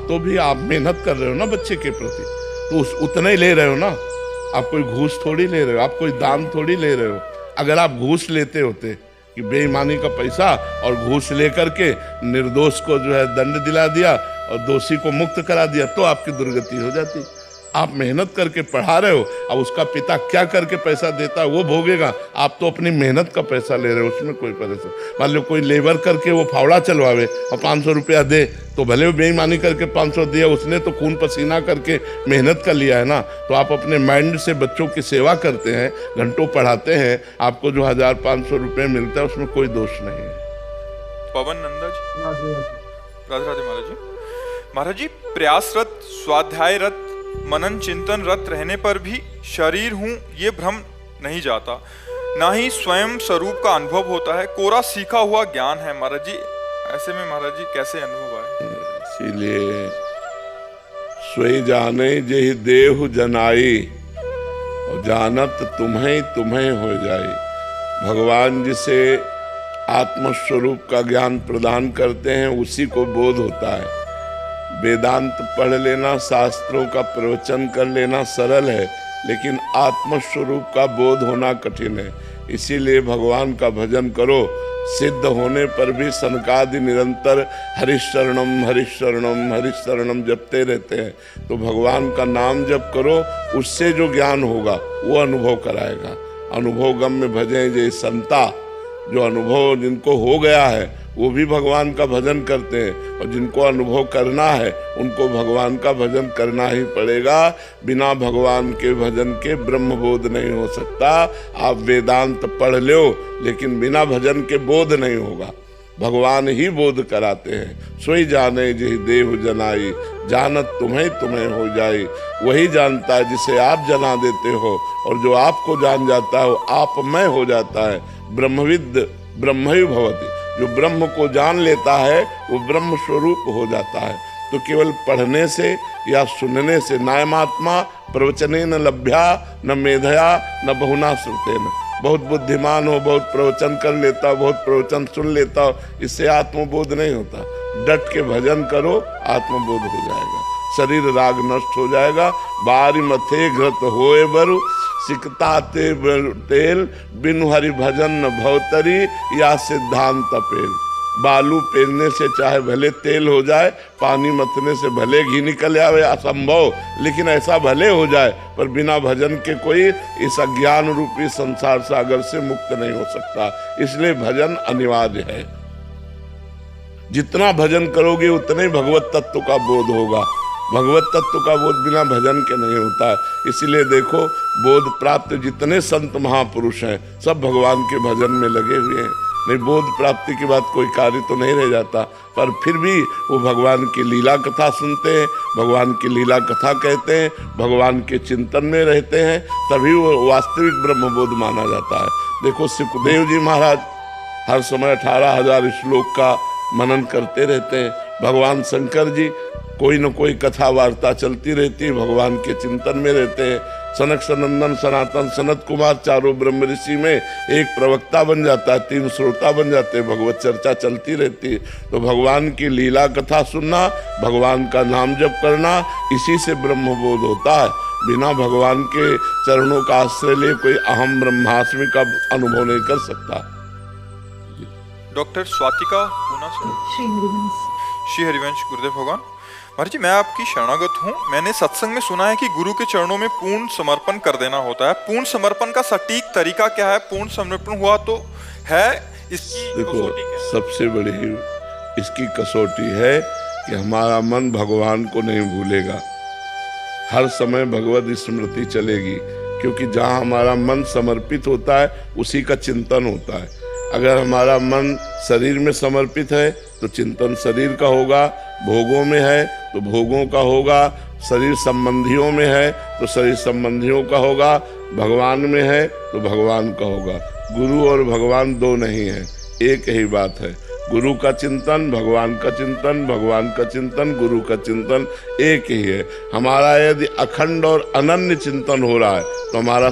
तो भी आप मेहनत कर रहे हो ना बच्चे के प्रति, तो उतना ही ले रहे हो ना। आप कोई घूस थोड़ी ले रहे हो, आप कोई दान थोड़ी ले रहे हो। अगर आप घूस लेते होते कि बेईमानी का पैसा और घूस लेकर के निर्दोष को जो है दंड दिला दिया और दोषी को मुक्त करा दिया, तो आपकी दुर्गति हो जाती। आप मेहनत करके पढ़ा रहे हो, अब उसका पिता क्या करके पैसा देता है वो भोगेगा। आप तो अपनी मेहनत का पैसा ले रहे हो, उसमें कोई परेशान। मान लो कोई लेबर करके वो फावड़ा चलवावे और 500 रुपया दे, तो भले वो बेईमानी करके 500 दिया, उसने तो खून पसीना करके मेहनत कर लिया है ना। तो आप अपने माइंड से बच्चों की सेवा करते हैं, घंटों पढ़ाते हैं, आपको जो 1500 रुपये मिलता है उसमें कोई दोष नहीं है। पवन नंदा जी, राधे राधे महाराज जी। महाराज जी, प्रयासरत, स्वाध्यायरत, मनन चिंतन रत रहने पर भी शरीर हूँ ये भ्रम नहीं जाता, ना ही स्वयं स्वरूप का अनुभव होता है, कोरा सीखा हुआ ज्ञान है। महाराज जी, ऐसे में महाराज जी कैसे अनुभव आए? इसीलिए सोई जाने जेहि देहु जनाई और जानत तुम्हें तुम्हें हो जाए। भगवान जिसे आत्मस्वरूप का ज्ञान प्रदान करते हैं उसी को बोध होता है। वेदांत पढ़ लेना, शास्त्रों का प्रवचन कर लेना सरल है, लेकिन आत्मस्वरूप का बोध होना कठिन है। इसीलिए भगवान का भजन करो। सिद्ध होने पर भी सनकादि निरंतर हरिशरणम हरिशरणम हरिशरणम जपते रहते हैं। तो भगवान का नाम जप करो, उससे जो ज्ञान होगा वो अनुभव कराएगा। अनुभव गम्य भजें जय संता, जो अनुभव जिनको हो गया है वो भी भगवान का भजन करते हैं, और जिनको अनुभव करना है उनको भगवान का भजन करना ही पड़ेगा। बिना भगवान के भजन के ब्रह्मबोध नहीं हो सकता। आप वेदांत पढ़ लो, लेकिन बिना भजन के बोध नहीं होगा। भगवान ही बोध कराते हैं। सोई जाने जेहि देहु जनाई, जानत तुम्हें तुम्हें हो जाए। वही जानता है जिसे आप जना देते हो, और जो आपको जान जाता है वो आप में हो जाता है। ब्रह्मविद ब्रह्मैव भवति, जो ब्रह्म को जान लेता है वो ब्रह्म स्वरूप हो जाता है। तो केवल पढ़ने से या सुनने से, नायमात्मा प्रवचने न लभ्या न मेधया न बहुना श्रुतेन। बहुत बुद्धिमान हो, बहुत प्रवचन कर लेता, बहुत प्रवचन सुन लेता, इससे आत्मबोध नहीं होता। डट के भजन करो, आत्मबोध हो जाएगा, शरीर राग नष्ट हो जाएगा। बारी मथे घृत होए बरु, सिकता तेल बिनु हरि भजन न भवतरी, या सिद्धांत पेल। बालू पेलने से चाहे भले तेल हो जाए, पानी मतने से भले घी निकल आवे, असंभव, लेकिन ऐसा भले हो जाए, पर बिना भजन के कोई इस अज्ञान रूपी संसार सागर से मुक्त नहीं हो सकता। इसलिए भजन अनिवार्य है। जितना भजन करोगे उतने ही भगवत तत्व का बोध होगा। भगवत तत्व का बोध बिना भजन के नहीं होता है। इसीलिए देखो, बोध प्राप्त जितने संत महापुरुष हैं सब भगवान के भजन में लगे हुए हैं। नहीं, बोध प्राप्ति के बाद कोई कार्य तो नहीं रह जाता, पर फिर भी वो भगवान की लीला कथा सुनते हैं, भगवान की लीला कथा कहते हैं, भगवान के चिंतन में रहते हैं, तभी वो वास्तविक ब्रह्मबोध माना जाता है। देखो, सुखदेव जी महाराज हर समय 18,000 श्लोक का मनन करते रहते हैं। भगवान शंकर जी कोई न कोई कथा वार्ता चलती रहती है, भगवान के चिंतन में रहते हैं। सनक सनंदन सनातन सनत कुमार चारों ब्रह्म ऋषि में एक प्रवक्ता बन जाता है, 3 श्रोता बन जाते हैं, भगवत चर्चा चलती रहती है। तो भगवान की लीला कथा सुनना, भगवान का नाम जप करना, इसी से ब्रह्मबोध होता है। बिना भगवान के चरणों का आश्रय लिए कोई अहम ब्रह्मास्मि का अनुभव नहीं कर सकता। डॉक्टर स्वातिका पूना से। श्री हरिवंश गुरुदेव भगवान। महाराज जी, मैं आपकी शरणागत हूँ। मैंने सत्संग में सुना है कि गुरु के चरणों में पूर्ण समर्पण कर देना होता है। पूर्ण समर्पण का सटीक तरीका क्या है? पूर्ण समर्पण हुआ तो है, इसकी देखो, सबसे बड़ी इसकी कसौटी है कि हमारा मन भगवान को नहीं भूलेगा। हर समय भगवत स्मृति चलेगी, क्योंकि जहाँ हमारा मन समर्पित होता है उसी का चिंतन होता है। अगर हमारा मन शरीर में समर्पित है तो चिंतन शरीर का होगा, भोगों में है तो भोगों का होगा, शरीर संबंधियों में है तो शरीर संबंधियों का होगा, भगवान में है तो भगवान का होगा। गुरु और भगवान दो नहीं है, एक ही बात है। गुरु का चिंतन, भगवान का चिंतन, भगवान का चिंतन, गुरु का चिंतन एक ही है। हमारा यदि अखंड और अनन्य चिंतन हो रहा है तो हमारा